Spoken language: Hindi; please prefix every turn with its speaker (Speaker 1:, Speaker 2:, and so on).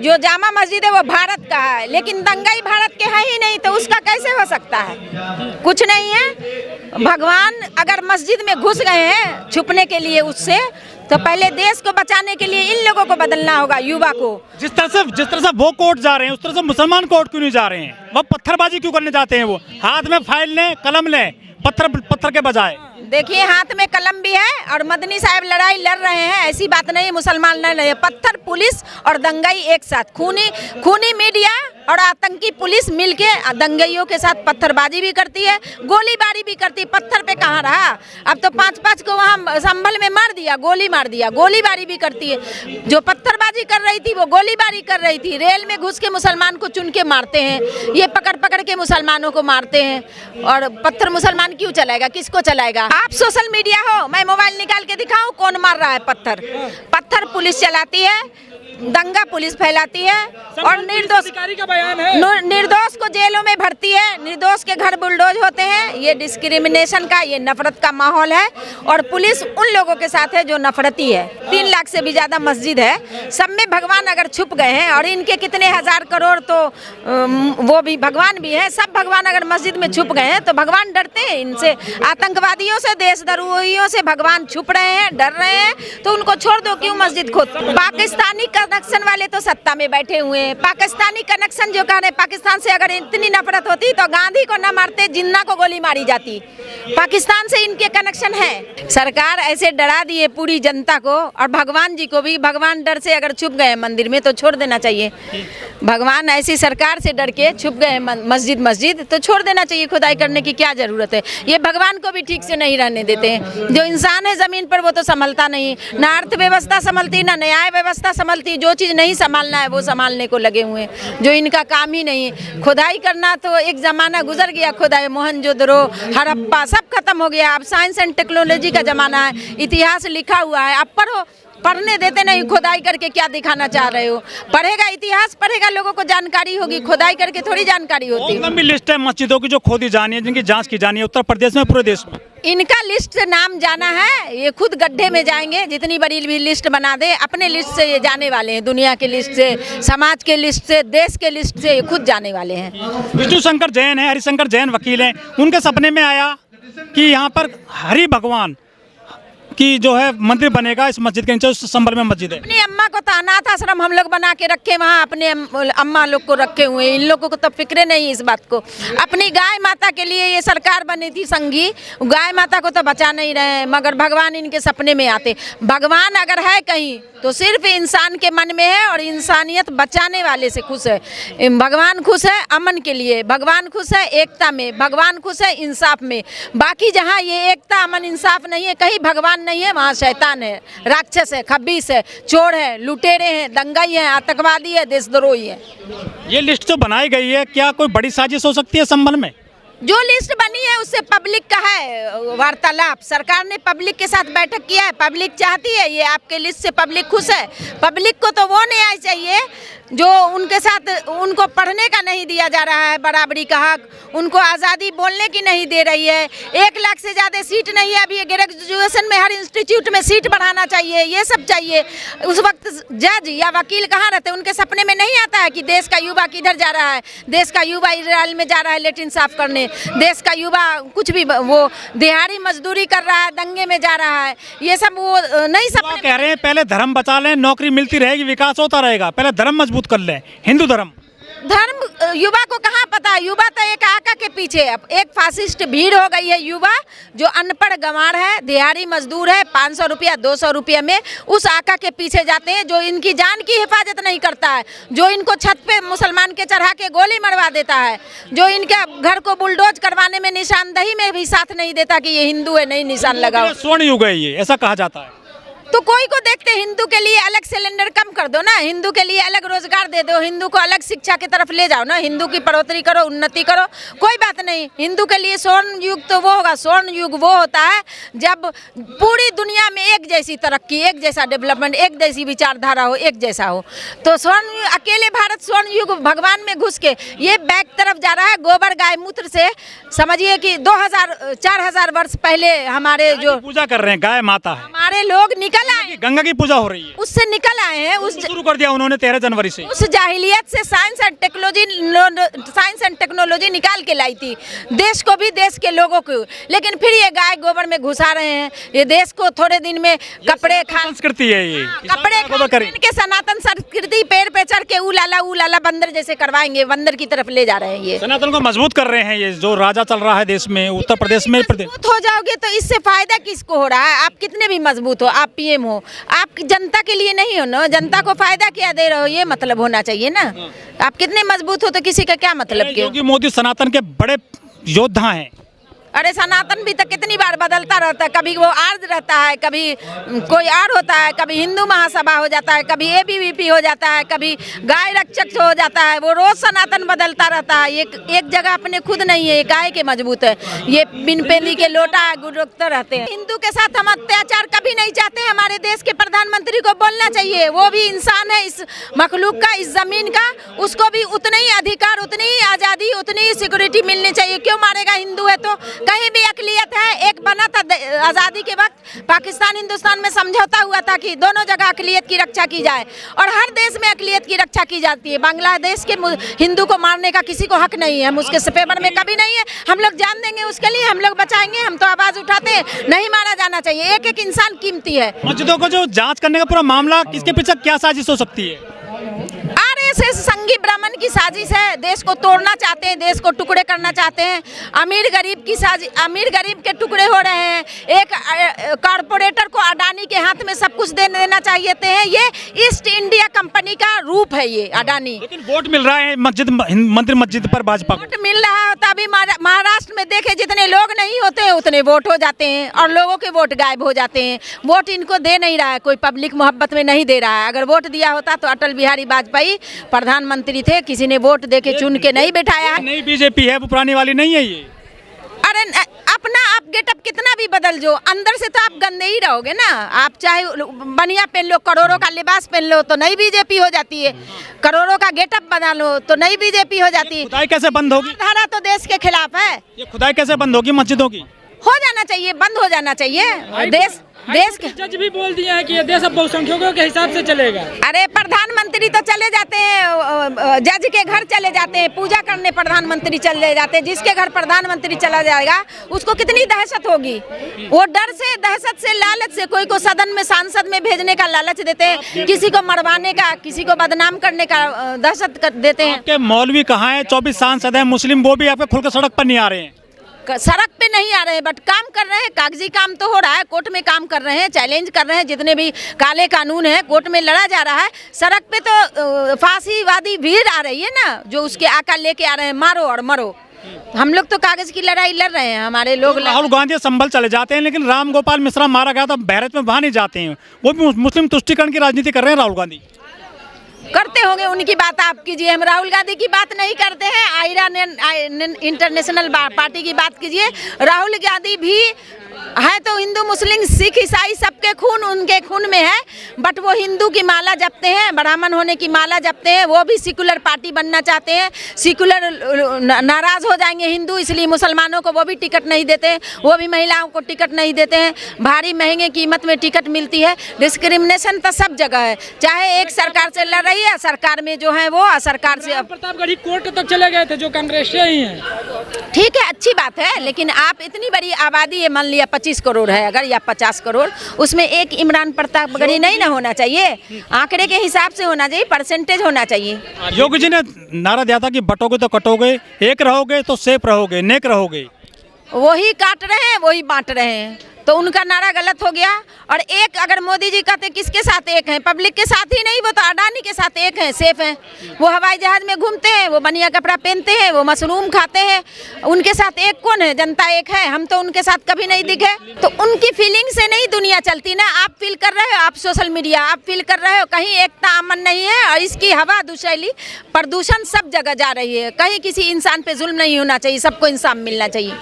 Speaker 1: जो जामा मस्जिद है वो भारत का है, लेकिन दंगाई भारत के है ही नहीं, तो उसका कैसे हो सकता है? कुछ नहीं है। भगवान अगर मस्जिद में घुस गए हैं छुपने के लिए उससे, तो पहले देश को बचाने के लिए इन लोगों को बदलना होगा, युवा को।
Speaker 2: जिस तरह से वो कोर्ट जा रहे हैं उस तरह से मुसलमान कोर्ट क्यों नहीं जा रहे हैं? वो पत्थरबाजी क्यों करने जाते हैं? वो हाथ में फाइल लें, कलम लें, पत्थर के बजाय।
Speaker 1: देखिए हाथ में कलम भी है और मदनी साहब लड़ाई लड़ रहे हैं, ऐसी बात नहीं मुसलमान लड़ रहे हैं। पत्थर पुलिस और दंगाई एक साथ, खूनी मीडिया और आतंकी पुलिस मिलके दंगाइयों के साथ पत्थरबाजी भी करती है, गोलीबारी भी करती है। पत्थर पे कहाँ रहा? अब तो 5-5 को वहाँ संभल में मार दिया, गोली मार दिया। गोलीबारी भी करती है। जो पत्थरबाजी कर रही थी वो गोलीबारी कर रही थी। रेल में घुस के मुसलमान को चुन के मारते हैं, ये पकड़ के मुसलमानों को मारते हैं। और पत्थर मुसलमान क्यों चलाएगा? किसको चलाएगा? आप सोशल मीडिया हो, मैं मोबाइल निकाल के दिखाऊं कौन मार रहा है पत्थर? पत्थर पुलिस चलाती है, दंगा पुलिस फैलाती है और निर्दोष को जेलों में भरती है, निर्दोष के घर बुलडोज होते हैं। ये डिस्क्रिमिनेशन का, ये नफरत का माहौल है और पुलिस उन लोगों के साथ है जो नफरती है। 3 लाख से भी ज्यादा मस्जिद है, सब में भगवान अगर छुप गए हैं और इनके कितने हजार करोड़, तो वो भी भगवान भी है। सब भगवान अगर मस्जिद में छुप गए हैं तो भगवान डरते हैं इनसे, आतंकवादियों से, देशद्रोहियों से भगवान छुप रहे हैं, डर रहे हैं, तो उनको छोड़ दो। क्यों मस्जिद खोद? पाकिस्तानी कनेक्शन वाले तो सत्ता में बैठे हुए हैं। पाकिस्तानी कनेक्शन जो कह रहे हैं, पाकिस्तान से अगर इतनी नफरत होती तो गांधी को न मारते, जिन्ना को गोली मारी जाती। पाकिस्तान से इनके कनेक्शन है। सरकार ऐसे डरा दिए पूरी जनता को और भगवान जी को भी। भगवान डर से अगर छुप गए मंदिर में तो छोड़ देना चाहिए। भगवान ऐसी सरकार से डर के छुप गए मस्जिद तो छोड़ देना चाहिए। खुदाई करने की क्या जरूरत है? ये भगवान को भी ठीक से नहीं रहने देते हैं। जो इंसान है जमीन पर वो तो संभलता नहीं, ना अर्थव्यवस्था संभलती, ना न्याय व्यवस्था संभलती। जो चीज नहीं संभालना है वो संभालने को लगे हुए हैं, जो इनका काम ही नहीं है। खुदाई करना तो एक जमाना गुजर गया, खुदाई मोहनजोदड़ो, हड़प्पा सब खत्म हो गया। अब साइंस एंड टेक्नोलॉजी का जमाना है, इतिहास लिखा हुआ है। अब पढ़ने देते नहीं। खुदाई करके क्या दिखाना चाह रहे हो? पढ़ेगा, इतिहास पढ़ेगा, लोगों को जानकारी होगी। खुदाई करके थोड़ी जानकारी होती है।
Speaker 2: लंबी लिस्ट है मस्जिदों की जो खोदी जानी है, जिनकी जांच की जानी है उत्तर प्रदेश में, पूरे देश में।
Speaker 1: इनका लिस्ट से नाम जाना है, ये खुद गड्ढे में जाएंगे। जितनी बड़ी भी लिस्ट बना दे, अपने लिस्ट से ये जाने वाले हैं। दुनिया के लिस्ट से, समाज के लिस्ट से, देश के लिस्ट से ये खुद जाने वाले हैं।
Speaker 2: विष्णु शंकर जैन है, हरिशंकर जैन वकील हैं। उनके सपने में आया कि यहाँ पर हरि भगवान कि जो है मंदिर बनेगा इस मस्जिद के नीचे। उस संबल में मस्जिद है।
Speaker 1: अपनी अम्मा को तो अनाथ आश्रम हम लोग बना के रखे, वहाँ अपने अम्मा लोग को रखे हुए। इन लोगों को तो फिक्र नहीं इस बात को। अपनी गाय माता के लिए ये सरकार बनी थी संघी, गाय माता को तो बचा नहीं रहे, मगर भगवान इनके सपने में आते। भगवान अगर है कहीं तो सिर्फ इंसान के मन में है और इंसानियत बचाने वाले से खुश है। भगवान खुश है अमन के लिए, भगवान खुश है एकता में, भगवान खुश है इंसाफ में। बाकी जहाँ ये एकता अमन इंसाफ नहीं है, कहीं भगवान नहीं है, वहाँ शैतान है, राक्षस है, खब्बीस है, चोर है, लुटेरे हैं, दंगाई है, आतंकवादी है, देशद्रोही है।
Speaker 2: ये लिस्ट जो बनाई गई है, क्या कोई बड़ी साजिश हो सकती है संबल में?
Speaker 1: जो लिस्ट बनी है उससे पब्लिक का है वार्तालाप। सरकार ने पब्लिक के साथ बैठक किया है, पब्लिक चाहती है ये आपके लिस्ट से पब्लिक खुश है। पब्लिक को तो वो न्याय चाहिए जो उनके साथ, उनको पढ़ने का नहीं दिया जा रहा है बराबरी का हक, उनको आज़ादी बोलने की नहीं दे रही है। 1 लाख से ज़्यादा सीट नहीं है अभी। ग्रेजुएशन में हर इंस्टीट्यूट में सीट बढ़ाना चाहिए, ये सब चाहिए। उस वक्त जज या वकील कहाँ रहते? उनके सपने में नहीं आता है कि देश का युवा किधर जा रहा है। देश का युवा इजराइल में जा रहा है लेट्रिन साफ करने, देश का युवा कुछ भी वो दिहाड़ी मजदूरी कर रहा है, दंगे में जा रहा है। ये सब वो नहीं सपने
Speaker 2: कह रहे हैं पहले धर्म बचा लें, नौकरी मिलती रहेगी, विकास होता रहेगा। पहले धर्म मजबूत कर लें, हिंदू धर्म।
Speaker 1: युवा को कहाँ पता है? युवा तो एक आका के पीछे है। एक फासिस्ट भीड़ हो गई है। युवा जो अनपढ़ गंवार है, दिहाड़ी मजदूर है, 500 रुपया 200 रुपया में उस आका के पीछे जाते हैं जो इनकी जान की हिफाजत नहीं करता है, जो इनको छत पे मुसलमान के चढ़ा के गोली मरवा देता है, जो इनके घर को बुलडोज करवाने में, निशानदही में भी साथ नहीं देता कि ये हिंदू है, नहीं निशान लगाओ।
Speaker 2: स्वर्ण युग है ये, ऐसा कहा जाता है।
Speaker 1: तो कोई को देखते हिंदू के लिए अलग सिलेंडर कम कर दो ना, हिंदू के लिए अलग रोजगार दे दो, हिंदू को अलग शिक्षा की तरफ ले जाओ ना, हिंदू की बढ़ोतरी करो, उन्नति करो, कोई बात नहीं। हिंदू के लिए स्वर्ण युग तो वो होगा। स्वर्ण युग वो होता है जब पूरी दुनिया में एक जैसी तरक्की, एक जैसा डेवलपमेंट, एक जैसी विचारधारा हो, एक जैसा हो। तो स्वर्ण अकेले भारत स्वर्ण युग भगवान में घुस के ये बैक तरफ जा रहा है। गोबर गाय मूत्र से समझिए कि 2000-4000 वर्ष पहले हमारे जो
Speaker 2: पूजा कर रहे हैं गाय माता है,
Speaker 1: हमारे लोग निकल आए,
Speaker 2: गंगा की पूजा हो रही है,
Speaker 1: उससे निकल आए हैं। उस
Speaker 2: शुरू कर दिया उन्होंने 13 जनवरी से।
Speaker 1: उस जाहिलियत से साइंस एंड टेक्नोलॉजी निकाल के लाई थी, देश को भी, देश के लोगों को। लेकिन फिर ये गाय गोबर में घुसा रहे हैं, ये देश को थोड़े दिन में कपड़े
Speaker 2: संस्कृति है ये,
Speaker 1: कपड़े के सनातन संस्कृति पेड़ पे चढ़ के ऊ लाला बंदर जैसे करवाएंगे, बंदर की तरफ ले जा रहे हैं। ये
Speaker 2: सनातन को मजबूत कर रहे हैं, ये जो राजा चल रहा है देश में, उत्तर प्रदेश में।
Speaker 1: मजबूत हो जाओगे तो इससे फायदा किसको हो रहा है? आप कितने भी मजबूत हो, आप पीएम हो, आप जनता के लिए नहीं हो ना, जनता को फायदा क्या दे रहे हो, ये मतलब होना चाहिए ना। आप कितने मजबूत हो तो किसी का क्या मतलब?
Speaker 2: क्योंकि मोदी सनातन के बड़े योद्धा हैं।
Speaker 1: अरे सनातन भी तो कितनी बार बदलता रहता है, कभी वो आर्ज रहता है, कभी कोई और होता है, कभी हिंदू महासभा हो जाता है, कभी एबीवीपी हो जाता है, कभी गाय रक्षक हो जाता है। वो रोज सनातन बदलता रहता है, एक जगह अपने खुद नहीं है, गाय के मजबूत है। ये बिन पेंदी के लोटा गुरुकते रहते हैं। हिंदू के साथ हम अत्याचार कभी नहीं चाहते। हमारे देश के प्रधानमंत्री को बोलना चाहिए, वो भी इंसान है, इस मखलूक का, इस जमीन का, उसको भी उतने ही अधिकार, उतनी ही आज़ादी, उतनी ही सिक्योरिटी मिलनी चाहिए। क्यों मारेगा? हिंदू है तो। कहीं भी अकलियत है। एक बना था आज़ादी के वक्त, पाकिस्तान हिंदुस्तान में समझौता हुआ था कि दोनों जगह अकलियत की रक्षा की जाए, और हर देश में अकलियत की रक्षा की जाती है। बांग्लादेश के हिंदू को मारने का किसी को हक नहीं है, हम उसके फेवर में कभी नहीं है। हम लोग जान देंगे उसके लिए, हम लोग बचाएंगे, हम तो आवाज उठाते हैं, नहीं मारा जाना चाहिए। एक एक इंसान कीमती है।
Speaker 2: मस्जिदों को जो जांच करने का पूरा मामला, इसके पीछे क्या साजिश हो सकती है?
Speaker 1: आरएसएस संघी ब्राह्मण की साजिश है। देश को तोड़ना चाहते हैं, देश को टुकड़े करना चाहते हैं। अमीर गरीब की साजिश, अमीर गरीब के टुकड़े हो रहे हैं। एक कारपोरेटर को अडानी के हाथ में सब कुछ दे देना चाहते हैं। ये ईस्ट इंडिया कंपनी का रूप है ये अडानी।
Speaker 2: लेकिन वोट मिल रहा है मस्जिद, मंदिर मस्जिद पर भाजपा को
Speaker 1: वोट मिल रहा होता। अभी महाराष्ट्र में देखे, जितने लोग नहीं होते उतने वोट हो जाते हैं, और लोगों के वोट गायब हो जाते हैं। वोट इनको दे नहीं रहा है कोई, पब्लिक मोहब्बत में नहीं दे रहा है। अगर वोट दिया होता तो अटल बिहारी वाजपेयी प्रधानमंत्री थे, किसी ने वोट दे के चुन के नहीं बैठाया।
Speaker 2: नई बीजेपी है, वो पुरानी वाली नहीं है ये।
Speaker 1: अरे अपना आप गेटअप कितना भी बदल जो, अंदर से तो आप गंदे ही रहोगे ना। आप चाहे बनिया पहन लो, करोड़ों का लिबास पहन लो, तो नई बीजेपी हो जाती है। करोड़ों का गेटअप बना लो तो नई बीजेपी हो जाती है।
Speaker 2: खुदाई कैसे बंद होगी?
Speaker 1: धारा तो देश के खिलाफ है।
Speaker 2: ये खुदाई कैसे बंद होगी मस्जिदों की?
Speaker 1: हो जाना चाहिए, बंद हो जाना चाहिए। देश के
Speaker 3: जज भी बोल दिया है कि ये देश अब बहुसंख्यकों के हिसाब से चलेगा।
Speaker 1: अरे प्रधानमंत्री तो चले जाते हैं, जज के घर चले जाते हैं, पूजा करने प्रधानमंत्री चले जाते हैं। जिसके घर प्रधानमंत्री चला जाएगा उसको कितनी दहशत होगी। वो डर से, दहशत से, लालच से, कोई को सदन में, सांसद में भेजने का लालच देते हैं, किसी को मरवाने का, किसी को बदनाम करने का दहशत देते हैं।
Speaker 2: आपके मौलवी कहाँ है? 24 सांसद हैं मुस्लिम, वो भी आपके खुलकर सड़क पर नहीं आ रहे हैं।
Speaker 1: सड़क पे नहीं आ रहे हैं, बट काम कर रहे हैं। कागजी काम तो हो रहा है, कोर्ट में काम कर रहे हैं, चैलेंज कर रहे हैं। जितने भी काले कानून हैं कोर्ट में लड़ा जा रहा है। सड़क पे तो फांसीवादी भीड़ आ रही है ना, जो उसके आका लेके आ रहे हैं, मारो और मरो। हम लोग तो कागज की लड़ाई लड़ रहे हैं, हमारे लोग।
Speaker 2: राहुल गांधी संभल चले जाते हैं, लेकिन राम गोपाल मिश्रा मारा गया था बहरत में, वहाँ नहीं जाते हैं। वो भी मुस्लिम तुष्टिकरण की राजनीति कर रहे हैं राहुल गांधी।
Speaker 1: करते होंगे, उनकी बात आप कीजिए, हम राहुल गांधी की बात नहीं करते हैं। आयरा इंटरनेशनल पार्टी की बात कीजिए। राहुल गांधी भी है तो हिंदू, मुस्लिम, सिख, ईसाई सबके खून उनके खून में है, बट वो हिंदू की माला जपते हैं, ब्राह्मण होने की माला जपते हैं। वो भी सेकुलर पार्टी बनना चाहते हैं। सेकुलर नाराज हो जाएंगे हिंदू, इसलिए मुसलमानों को वो भी टिकट नहीं देते हैं, वो भी महिलाओं को टिकट नहीं देते हैं। भारी महंगे कीमत में टिकट मिलती है। डिस्क्रिमिनेशन तो सब जगह है, चाहे एक सरकार से लड़ रही है, सरकार में जो है वो सरकार से।
Speaker 3: प्रतापगढ़ कोर्ट तक चले गए थे जो कांग्रेस से ही हैं।
Speaker 1: ठीक है, अच्छी बात है, लेकिन आप इतनी बड़ी आबादी है, मान लिया 25 करोड़ है अगर, या 50 करोड़, उसमें एक इमरान प्रतापगढ़ी नहीं ना होना चाहिए। आंकड़े के हिसाब से होना चाहिए, परसेंटेज होना चाहिए।
Speaker 2: योगी जी ने नारा दिया था कि बटोगे तो कटोगे, एक रहोगे तो सेफ रहोगे, नेक रहोगे।
Speaker 1: वही काट रहे हैं, वही बांट रहे हैं, तो उनका नारा गलत हो गया। और एक अगर मोदी जी कहते किसके साथ एक हैं? पब्लिक के साथ ही नहीं, वो तो अडानी के साथ एक हैं, सेफ हैं। वो हवाई जहाज में घूमते हैं, वो बनिया कपड़ा पहनते हैं, वो मशरूम खाते हैं, उनके साथ एक कौन है? जनता एक है। हम तो उनके साथ कभी नहीं दिखे। तो उनकी फीलिंग से नहीं दुनिया चलती ना। आप फील कर रहे हो, आप सोशल मीडिया आप फील कर रहे हो, कहीं एकता अमन नहीं है, और इसकी हवा दुशैली प्रदूषण सब जगह जा रही है। कहीं किसी इंसान पे जुल्म नहीं होना चाहिए, सबको इंसाफ मिलना चाहिए।